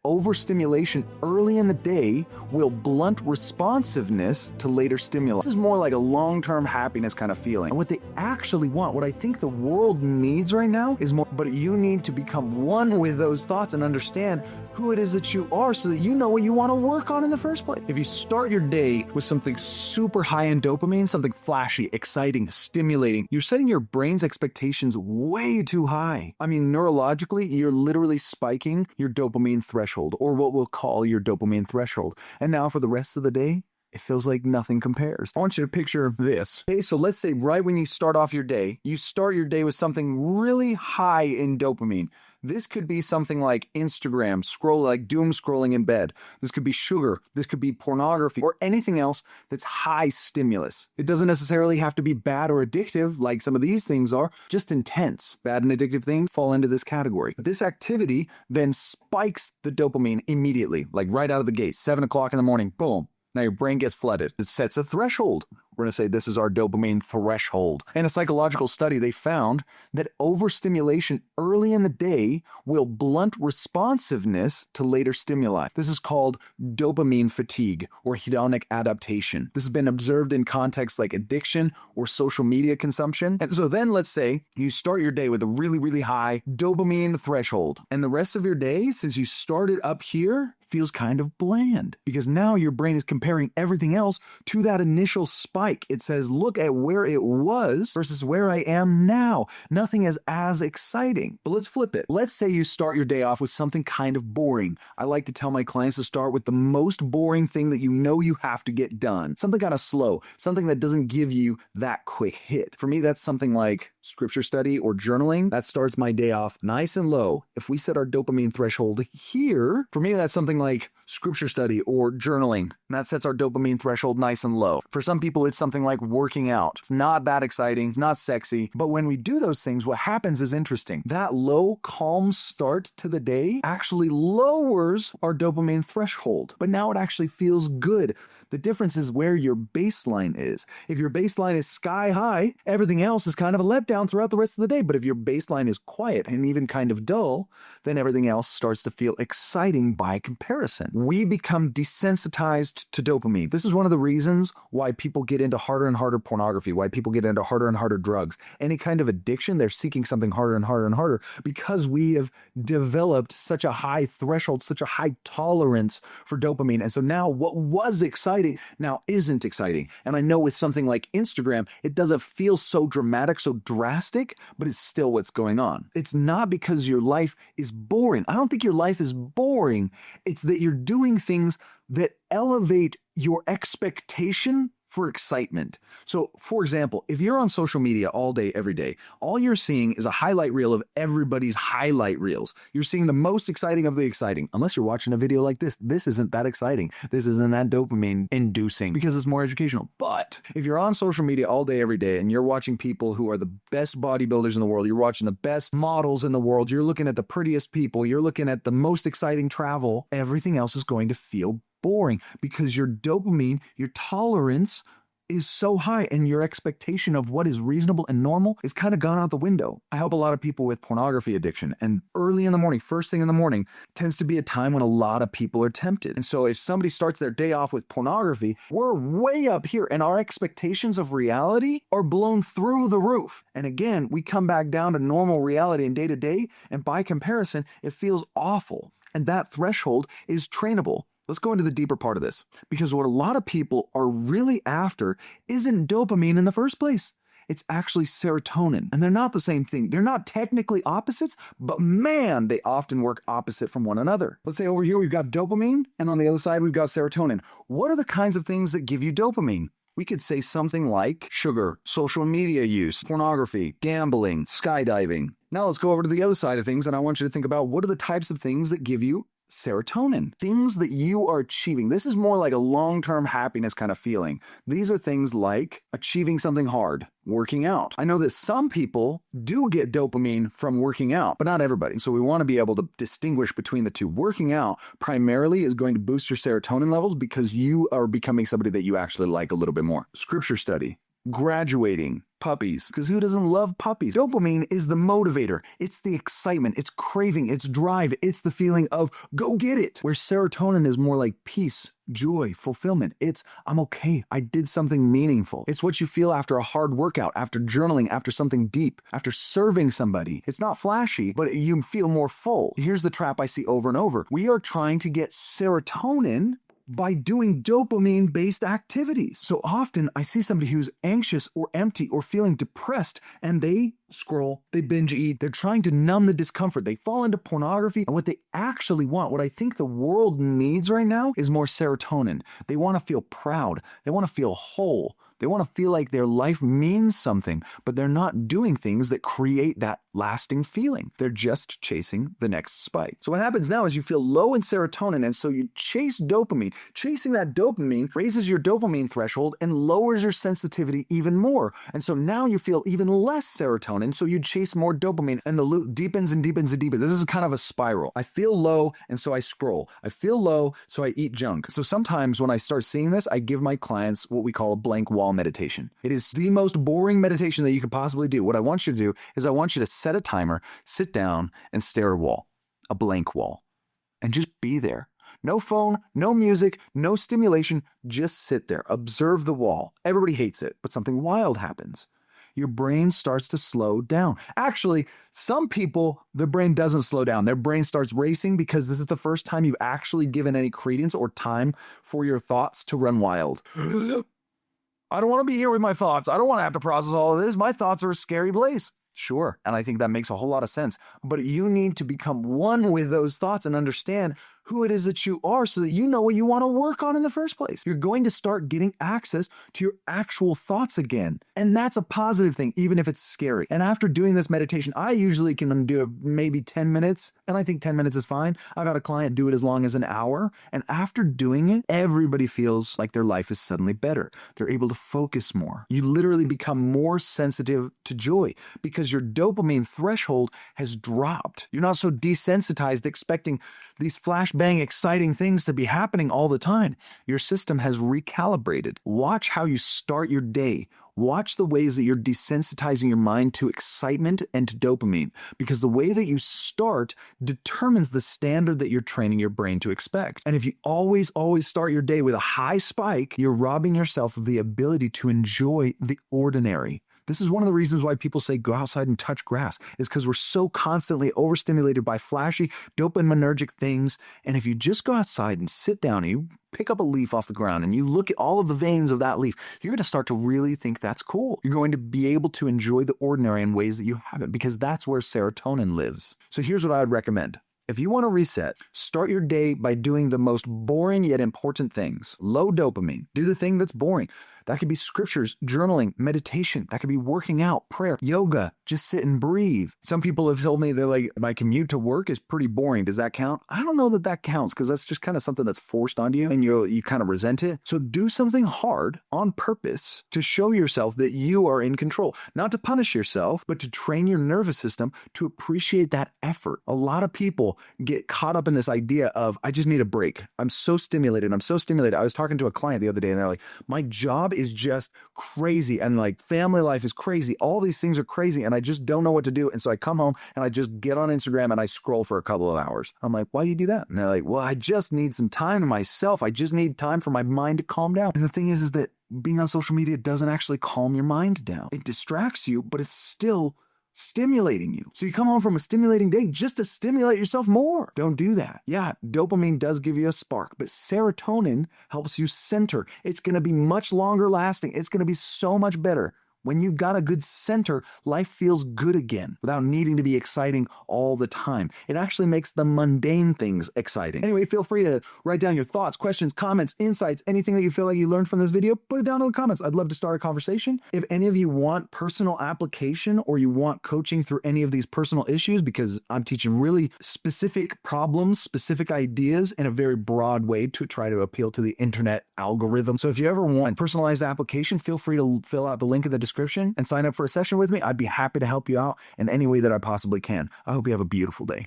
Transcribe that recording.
Overstimulation early in the day will blunt responsiveness to later stimuli. This is more like a long-term happiness kind of feeling. And what they actually want, what I think the world needs right now is more, but you need to become one with those thoughts and understand who it is that you are so that you know what you want to work on in the first place. If you start your day with something super high in dopamine, something flashy, exciting, stimulating, you're setting your brain's expectations way too high. I mean, neurologically, you're literally spiking your dopamine threshold, or what we'll call your dopamine threshold. And now for the rest of the day, it feels like nothing compares. I want you to picture this. Okay, so let's say right when you start off your day, you start your day with something really high in dopamine. This could be something like Instagram, like doom scrolling in bed. This could be sugar. This could be pornography or anything else that's high stimulus. It doesn't necessarily have to be bad or addictive like some of these things are, just intense. Bad and addictive things fall into this category. But this activity then spikes the dopamine immediately, like right out of the gate, 7 o'clock in the morning, boom. Now your brain gets flooded. It sets a threshold. We're going to say this is our dopamine threshold. In a psychological study, they found that overstimulation early in the day will blunt responsiveness to later stimuli. This is called dopamine fatigue or hedonic adaptation. This has been observed in contexts like addiction or social media consumption. And so then let's say you start your day with a really, really high dopamine threshold. And the rest of your day, since you started up here, feels kind of bland because now your brain is comparing everything else to that initial spike. It says, look at where it was versus where I am now. Nothing is as exciting. But let's flip it. Let's say you start your day off with something kind of boring. I like to tell my clients to start with the most boring thing that you know you have to get done. Something kind of slow, something that doesn't give you that quick hit. For me, that's something like scripture study or journaling. That starts my day off nice and low. If we set our dopamine threshold here, for me, that's something like scripture study or journaling. And that sets our dopamine threshold nice and low. For some people, it's something like working out. It's not that exciting. It's not sexy. But when we do those things, what happens is interesting. That low, calm start to the day actually lowers our dopamine threshold. But now it actually feels good. The difference is where your baseline is. If your baseline is sky high, everything else is kind of a letdown throughout the rest of the day. But if your baseline is quiet and even kind of dull, then everything else starts to feel exciting by comparison. We become desensitized to dopamine. This is one of the reasons why people get into harder and harder pornography, why people get into harder and harder drugs. Any kind of addiction, they're seeking something harder and harder and harder because we have developed such a high threshold, such a high tolerance for dopamine. And so now what was exciting now isn't exciting. And I know with something like Instagram, it doesn't feel so dramatic, so drastic, but it's still what's going on. It's not because your life is boring. I don't think your life is boring. It's that you're doing things that elevate your expectation for excitement. So, for example, if you're on social media all day, every day, all you're seeing is a highlight reel of everybody's highlight reels. You're seeing the most exciting of the exciting. Unless you're watching a video like this, this isn't that exciting. This isn't that dopamine inducing because it's more educational. But if you're on social media all day, every day, and you're watching people who are the best bodybuilders in the world, you're watching the best models in the world, you're looking at the prettiest people, you're looking at the most exciting travel, everything else is going to feel boring because your dopamine, your tolerance is so high and your expectation of what is reasonable and normal is kind of gone out the window. I help a lot of people with pornography addiction, and early in the morning, first thing in the morning, tends to be a time when a lot of people are tempted. And so if somebody starts their day off with pornography, we're way up here and our expectations of reality are blown through the roof. And again, we come back down to normal reality and day to day, and by comparison, it feels awful. And that threshold is trainable. Let's go into the deeper part of this, because what a lot of people are really after isn't dopamine in the first place. It's actually serotonin, and they're not the same thing. They're not technically opposites, but man, they often work opposite from one another. Let's say over here we've got dopamine, and on the other side we've got serotonin. What are the kinds of things that give you dopamine? We could say something like sugar, social media use, pornography, gambling, skydiving. Now let's go over to the other side of things, and I want you to think about what are the types of things that give you serotonin, things that you are achieving. This is more like a long-term happiness kind of feeling. These are things like achieving something hard, working out. I know that some people do get dopamine from working out, but not everybody. So we want to be able to distinguish between the two. Working out primarily is going to boost your serotonin levels because you are becoming somebody that you actually like a little bit more. Scripture study. graduating, puppies, because who doesn't love puppies? Dopamine is the motivator. It's the excitement, it's craving, it's drive, it's the feeling of go get it. Where serotonin is more like peace, joy, fulfillment. It's I'm okay, I did something meaningful. It's what you feel after a hard workout, after journaling, after something deep, after serving somebody. It's not flashy, but you feel more full. Here's the trap I see over and over. We are trying to get serotonin by doing dopamine-based activities. So often I see somebody who's anxious or empty or feeling depressed and they scroll, they binge eat, they're trying to numb the discomfort. They fall into pornography, and what they actually want, what I think the world needs right now is more serotonin. They want to feel proud. They want to feel whole. They want to feel like their life means something, but they're not doing things that create that lasting feeling. They're just chasing the next spike. So what happens now is you feel low in serotonin, and so you chase dopamine. Chasing that dopamine raises your dopamine threshold and lowers your sensitivity even more. And so now you feel even less serotonin, so you chase more dopamine, and the loop deepens and deepens and deepens. This is kind of a spiral. I feel low, and so I scroll. I feel low, so I eat junk. So sometimes when I start seeing this, I give my clients what we call a blank wall meditation. It is the most boring meditation that you could possibly do. What I want you to do is I want you to set a timer, sit down, and stare at a wall, a blank wall, and just be there. No phone, no music, no stimulation, just sit there. Observe the wall. Everybody hates it, but something wild happens. Your brain starts to slow down. Actually, some people, their brain doesn't slow down. Their brain starts racing because this is the first time you've actually given any credence or time for your thoughts to run wild. I don't want to be here with my thoughts. I don't want to have to process all of this. My thoughts are a scary place. Sure, and I think that makes a whole lot of sense. But you need to become one with those thoughts and understand who it is that you are so that you know what you want to work on in the first place. You're going to start getting access to your actual thoughts again. And that's a positive thing, even if it's scary. And after doing this meditation, I usually can do it maybe 10 minutes, and I think 10 minutes is fine. I've had a client do it as long as an hour. And after doing it, everybody feels like their life is suddenly better. They're able to focus more. You literally become more sensitive to joy because your dopamine threshold has dropped. You're not so desensitized expecting these flashbang exciting things to be happening all the time. Your system has recalibrated. Watch how you start your day. Watch the ways that you're desensitizing your mind to excitement and to dopamine, because the way that you start determines the standard that you're training your brain to expect. And if you always start your day with a high spike, you're robbing yourself of the ability to enjoy the ordinary. This is one of the reasons why people say go outside and touch grass, is because we're so constantly overstimulated by flashy, dopaminergic things. And if you just go outside and sit down and you pick up a leaf off the ground and you look at all of the veins of that leaf, you're going to start to really think that's cool. You're going to be able to enjoy the ordinary in ways that you haven't, because that's where serotonin lives. So here's what I would recommend. If you want to reset, start your day by doing the most boring yet important things. Low dopamine. Do the thing that's boring. That could be scriptures, journaling, meditation. That could be working out, prayer, yoga. Just sit and breathe. Some people have told me they're like, my commute to work is pretty boring. Does that count? I don't know that that counts, because that's just kind of something that's forced onto you and you kind of resent it. So do something hard on purpose to show yourself that you are in control. Not to punish yourself, but to train your nervous system to appreciate that effort. A lot of people get caught up in this idea of, I just need a break. I'm so stimulated. I was talking to a client the other day and they're like, my job is just crazy, and like family life is crazy. All these things are crazy and I just don't know what to do. And so I come home and I just get on Instagram and I scroll for a couple of hours. I'm like, why do you do that? And they're like, well, I just need some time to myself. I just need time for my mind to calm down. And the thing is that being on social media doesn't actually calm your mind down. It distracts you, but it's still stimulating you. So you come home from a stimulating day just to stimulate yourself more. Don't do that. Yeah, dopamine does give you a spark, but serotonin helps you center. It's going to be much longer lasting. It's going to be so much better. When you got a good center, life feels good again without needing to be exciting all the time. It actually makes the mundane things exciting. Anyway, feel free to write down your thoughts, questions, comments, insights, anything that you feel like you learned from this video, put it down in the comments. I'd love to start a conversation. If any of you want personal application or you want coaching through any of these personal issues, because I'm teaching really specific problems, specific ideas in a very broad way to try to appeal to the internet algorithm. So if you ever want personalized application, feel free to fill out the link in the description and sign up for a session with me. I'd be happy to help you out in any way that I possibly can. I hope you have a beautiful day.